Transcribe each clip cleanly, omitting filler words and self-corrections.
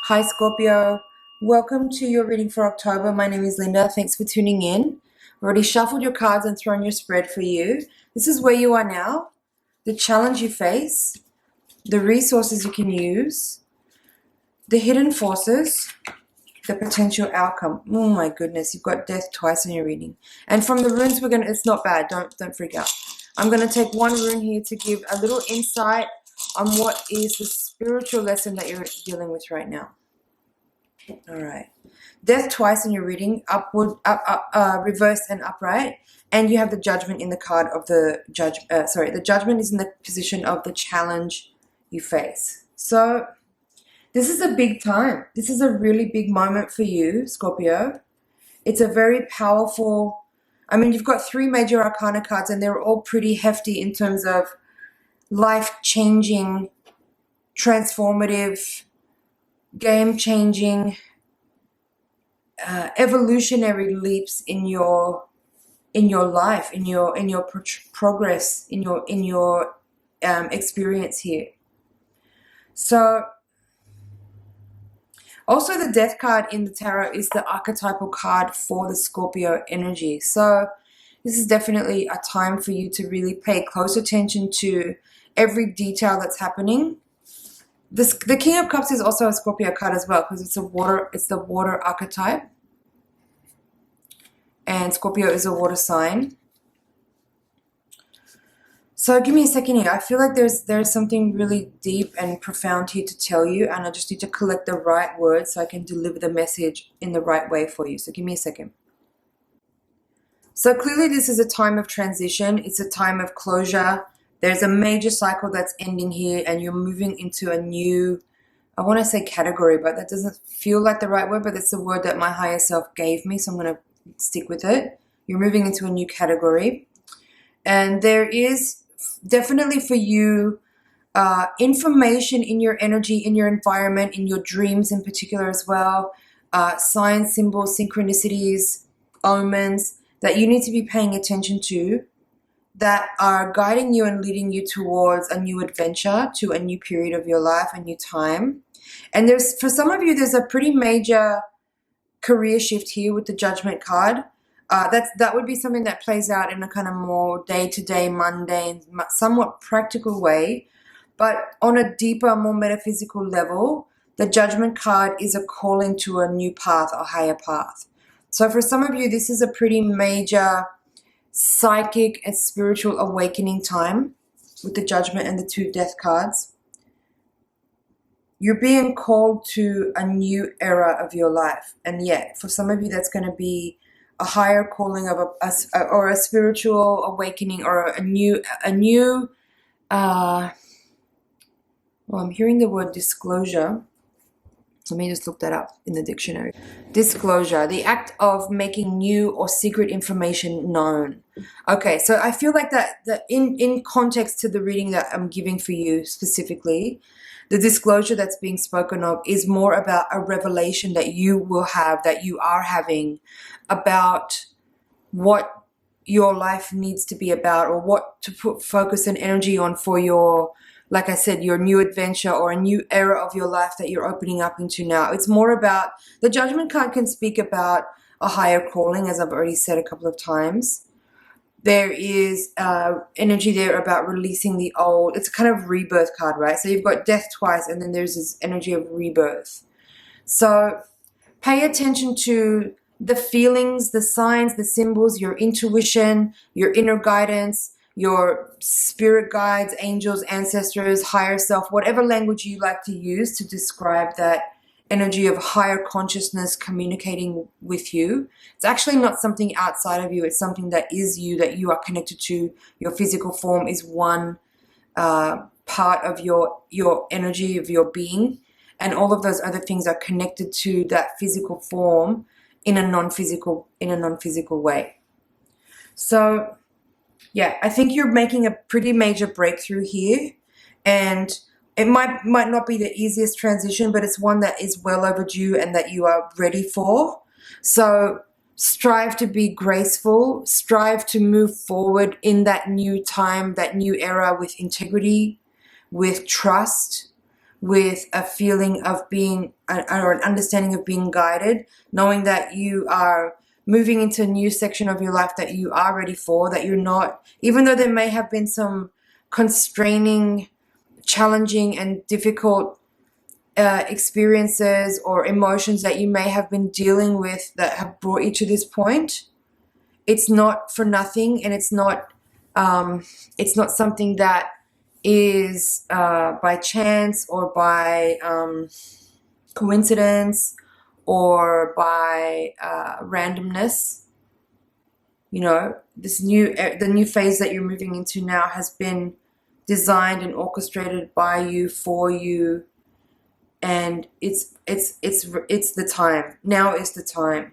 Hi Scorpio, welcome to your reading for October. My name is Linda. Thanks for tuning in. I've already shuffled your cards and thrown your spread for you. This is where you are now, the challenge you face, the resources you can use, the hidden forces, the potential outcome. Oh my goodness, you've got death twice in your reading. And from the runes, it's not bad. Don't freak out. I'm gonna take one rune here to give a little insight on what is the spiritual lesson that you're dealing with right now. All right. Death twice in your reading, upward, reverse and upright. And you have the judgment in the card of the judge. The judgment is in the position of the challenge you face. So this is a big time. This is a really big moment for you, Scorpio. It's a very powerful, you've got three major arcana cards and they're all pretty hefty in terms of life-changing, transformative, game-changing, evolutionary leaps in your life, in your progress, in your experience here. So also the death card in the tarot is the archetypal card for the Scorpio energy. So this is definitely a time for you to really pay close attention to every detail that's happening. The King of Cups is also a Scorpio card as well because it's the water archetype. And Scorpio is a water sign. So give me a second here. I feel like there's something really deep and profound here to tell you, and I just need to collect the right words so I can deliver the message in the right way for you. So give me a second. So clearly this is a time of transition. It's a time of closure. There's a major cycle that's ending here and you're moving into a new, I want to say category, but that doesn't feel like the right word, but that's the word that my higher self gave me, so I'm going to stick with it. You're moving into a new category. And there is definitely for you information in your energy, in your environment, in your dreams in particular as well, signs, symbols, synchronicities, omens that you need to be paying attention to, that are guiding you and leading you towards a new adventure, to a new period of your life, a new time. And for some of you, there's a pretty major career shift here with the Judgment card. That would be something that plays out in a kind of more day-to-day, mundane, somewhat practical way. But on a deeper, more metaphysical level, the Judgment card is a calling to a new path, a higher path. So for some of you, this is a pretty major psychic and spiritual awakening time with the Judgment and the two death cards. You're being called to a new era of your life. And yet, for some of you, that's going to be a higher calling of a spiritual awakening, or a new well, I'm hearing the word disclosure. Let me just look that up in the dictionary. Disclosure, the act of making new or secret information known. Okay, so I feel like that in context to the reading that I'm giving for you specifically, the disclosure that's being spoken of is more about a revelation that you will have, that you are having, about what your life needs to be about, or what to put focus and energy on for your, like I said, your new adventure or a new era of your life that you're opening up into now. It's more about, the Judgment card can speak about a higher calling, as I've already said a couple of times. There is energy there about releasing the old. It's a kind of rebirth card, right? So you've got death twice, and then there's this energy of rebirth. So pay attention to the feelings, the signs, the symbols, your intuition, your inner guidance, your spirit guides, angels, ancestors, higher self, whatever language you like to use to describe that energy of higher consciousness communicating with you. It's actually not something outside of you. It's something that is you, that you are connected to. Your physical form is one part of your energy, of your being, and all of those other things are connected to that physical form in a non-physical way. So yeah, I think you're making a pretty major breakthrough here, and it might not be the easiest transition, but it's one that is well overdue and that you are ready for. So strive to be graceful, strive to move forward in that new time, that new era, with integrity, with trust, with a feeling of being, or an understanding of being guided, knowing that you are moving into a new section of your life that you are ready for, that you're not, even though there may have been some constraining, challenging, and difficult experiences or emotions that you may have been dealing with that have brought you to this point. It's not for nothing, and it's not something that is by chance or by coincidence or by randomness. You know, the new phase that you're moving into now has been designed and orchestrated by you, for you, and it's the time. Now is the time.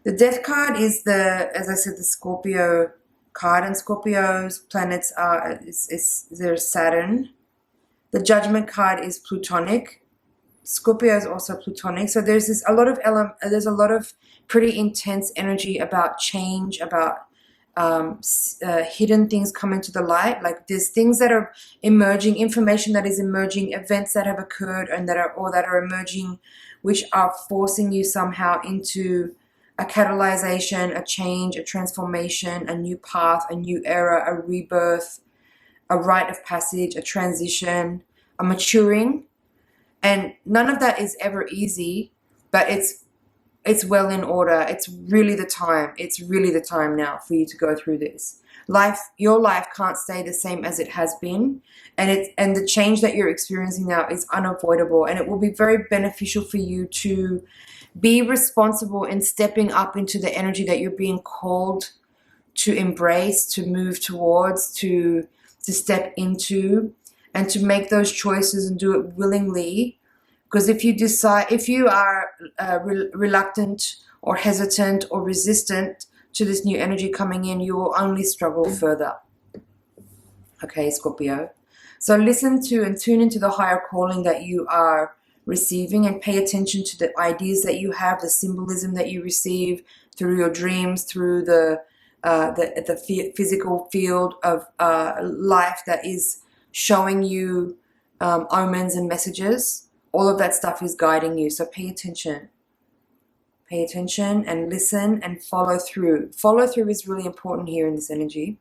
The Death card is as I said, the Scorpio card, and Scorpio's planets they're Saturn. The Judgment card is Plutonic. Scorpio is also Plutonic. So there's a lot of pretty intense energy about change, about hidden things coming to the light. Like there's things that are emerging, information that is emerging, events that have occurred and that are emerging, which are forcing you somehow into a catalyzation, a change, a transformation, a new path, a new era, a rebirth, a rite of passage, a transition, a maturing. And none of that is ever easy, but it's well in order. It's really the time. It's really the time now for you to go through this. Your life can't stay the same as it has been, and the change that you're experiencing now is unavoidable, and it will be very beneficial for you to be responsible in stepping up into the energy that you're being called to embrace, to move towards, to step into, and to make those choices and do it willingly. Because if you are reluctant or hesitant or resistant to this new energy coming in, you will only struggle further. Okay, Scorpio. So listen to and tune into the higher calling that you are receiving, and pay attention to the ideas that you have, the symbolism that you receive through your dreams, through the physical field of life that is showing you omens and messages. All of that stuff is guiding you. So pay attention. Pay attention and listen and follow through. Follow through is really important here in this energy.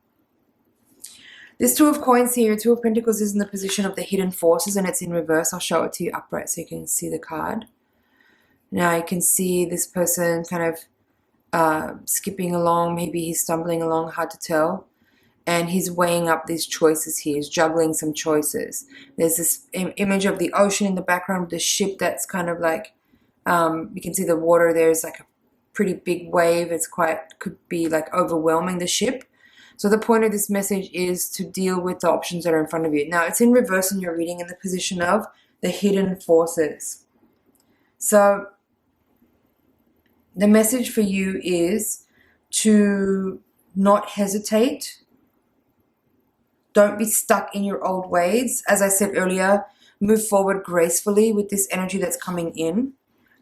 This Two of Coins here, Two of Pentacles, is in the position of the hidden forces, and it's in reverse. I'll show it to you upright so you can see the card. Now you can see this person kind of skipping along. Maybe he's stumbling along, hard to tell. And he's weighing up these choices here. He's juggling some choices. There's this image of the ocean in the background, the ship that's kind of like, you can see the water. There's like a pretty big wave. Could be like overwhelming the ship. So the point of this message is to deal with the options that are in front of you. Now it's in reverse in your reading, in the position of the hidden forces. So the message for you is to not hesitate. Don't be stuck in your old ways. As I said earlier, move forward gracefully with this energy that's coming in.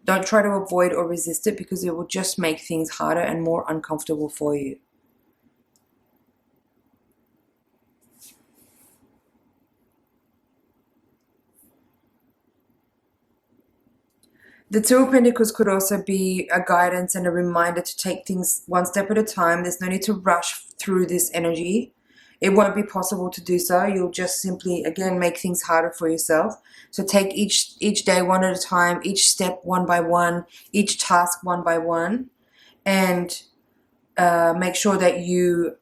Don't try to avoid or resist it, because it will just make things harder and more uncomfortable for you. The Two of Pentacles could also be a guidance and a reminder to take things one step at a time. There's no need to rush through this energy. It won't be possible to do so. You'll just simply, again, make things harder for yourself. So take each day one at a time, each step one by one, each task one by one, and make sure that you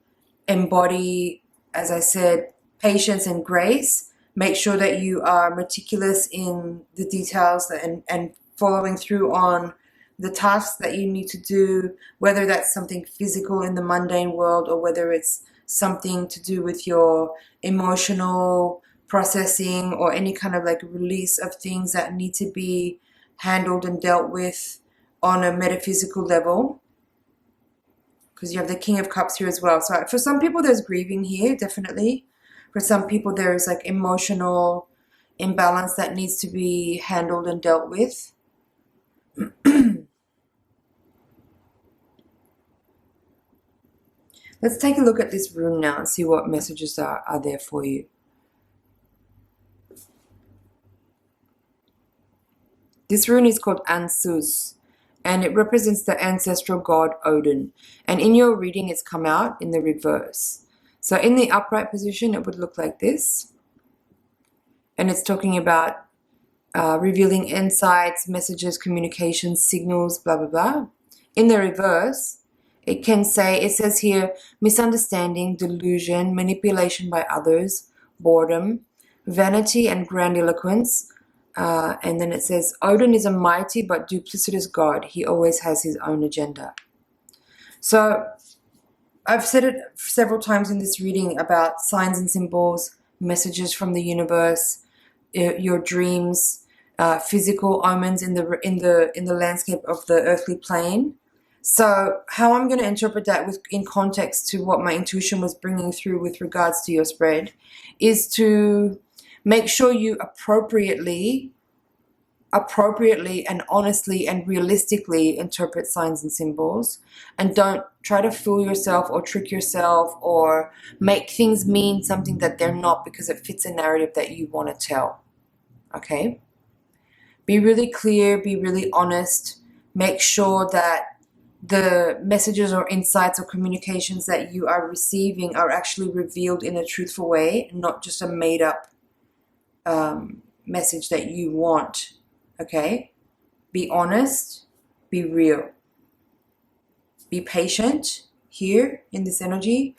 embody, as I said, patience and grace. Make sure that you are meticulous in the details and following through on the tasks that you need to do, whether that's something physical in the mundane world or whether it's something to do with your emotional processing or any kind of like release of things that need to be handled and dealt with on a metaphysical level. Because you have the King of Cups here as well. So for some people there's grieving here, definitely. For some people there is like emotional imbalance that needs to be handled and dealt with. Let's take a look at this rune now and see what messages are there for you. This rune is called Ansuz, and it represents the ancestral god Odin. And in your reading, it's come out in the reverse. So in the upright position, it would look like this. And it's talking about revealing insights, messages, communications, signals, blah, blah, blah. In the reverse, it says here, misunderstanding, delusion, manipulation by others, boredom, vanity and grandiloquence. And then it says, Odin is a mighty but duplicitous god. He always has his own agenda. So I've said it several times in this reading about signs and symbols, messages from the universe, your dreams, physical omens in the landscape of the earthly plane. So how I'm going to interpret that in context to what my intuition was bringing through with regards to your spread is to make sure you appropriately and honestly and realistically interpret signs and symbols, and don't try to fool yourself or trick yourself or make things mean something that they're not because it fits a narrative that you want to tell. Okay? Be really clear, be really honest, make sure that the messages or insights or communications that you are receiving are actually revealed in a truthful way, not just a made up message that you want. Okay? Be honest, be real. Be patient here in this energy.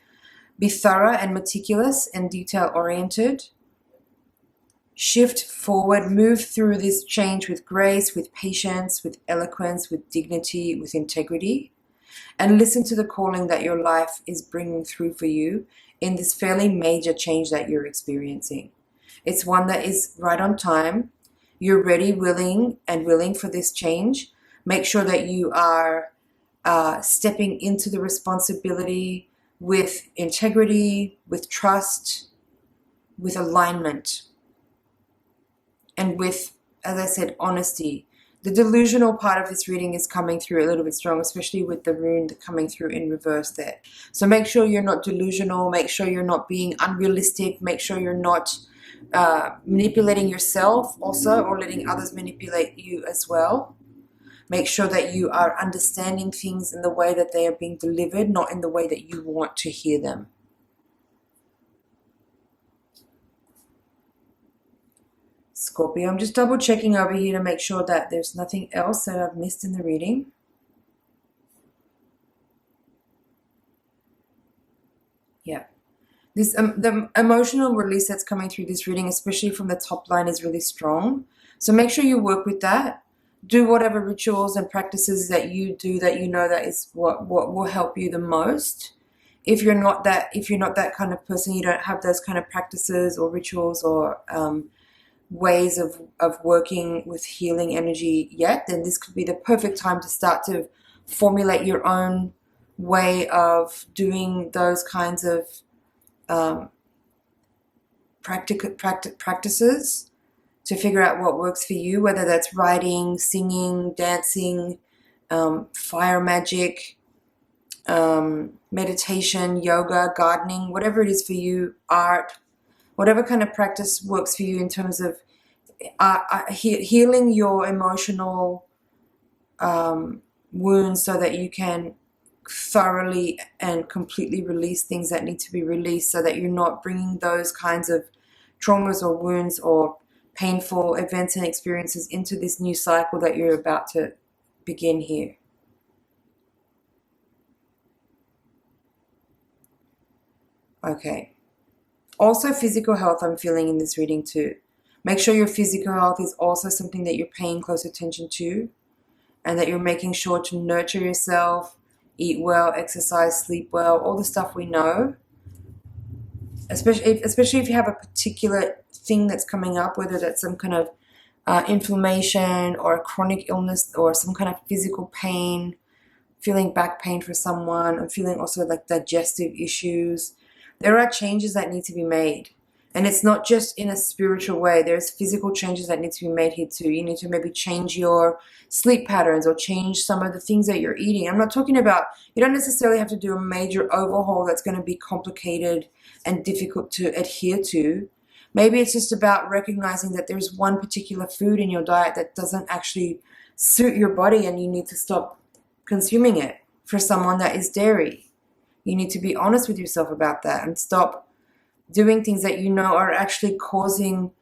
Be thorough and meticulous and detail oriented. Shift forward, move through this change with grace, with patience, with eloquence, with dignity, with integrity, and listen to the calling that your life is bringing through for you in this fairly major change that you're experiencing. It's one that is right on time. You're ready, willing for this change. Make sure that you are stepping into the responsibility with integrity, with trust, with alignment, and with, as I said, honesty. The delusional part of this reading is coming through a little bit strong, especially with the rune coming through in reverse there. So make sure you're not delusional. Make sure you're not being unrealistic. Make sure you're not manipulating yourself also, or letting others manipulate you as well. Make sure that you are understanding things in the way that they are being delivered, not in the way that you want to hear them. Scorpio, I'm just double checking over here to make sure that there's nothing else that I've missed in the reading. Yeah. This the emotional release that's coming through this reading, especially from the top line, is really strong. So make sure you work with that. Do whatever rituals and practices that you do that you know that is what will help you the most. If you're not that kind of person, you don't have those kind of practices or rituals or ways of working with healing energy yet, then this could be the perfect time to start to formulate your own way of doing those kinds of practices to figure out what works for you, whether that's writing, singing, dancing, fire magic, meditation, yoga, gardening, whatever it is for you, art, whatever kind of practice works for you in terms of healing your emotional wounds so that you can thoroughly and completely release things that need to be released, so that you're not bringing those kinds of traumas or wounds or painful events and experiences into this new cycle that you're about to begin here. Okay. Also, physical health I'm feeling in this reading too. Make sure your physical health is also something that you're paying close attention to, and that you're making sure to nurture yourself, eat well, exercise, sleep well, all the stuff we know. Especially if you have a particular thing that's coming up, whether that's some kind of inflammation or a chronic illness or some kind of physical pain, feeling back pain for someone, or feeling also like digestive issues. There are changes that need to be made. And it's not just in a spiritual way. There's physical changes that need to be made here too. You need to maybe change your sleep patterns or change some of the things that you're eating. I'm not talking about, you don't necessarily have to do a major overhaul that's going to be complicated and difficult to adhere to. Maybe it's just about recognizing that there's one particular food in your diet that doesn't actually suit your body and you need to stop consuming it. For someone that is dairy, you need to be honest with yourself about that and stop doing things that you know are actually causing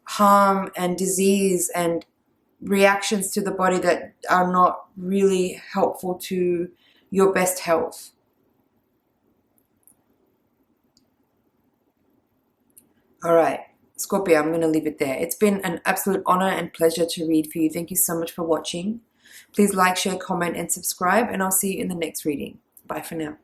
harm and disease and reactions to the body that are not really helpful to your best health. All right, Scorpio, I'm going to leave it there. It's been an absolute honor and pleasure to read for you. Thank you so much for watching. Please like, share, comment, and subscribe, and I'll see you in the next reading. Bye for now.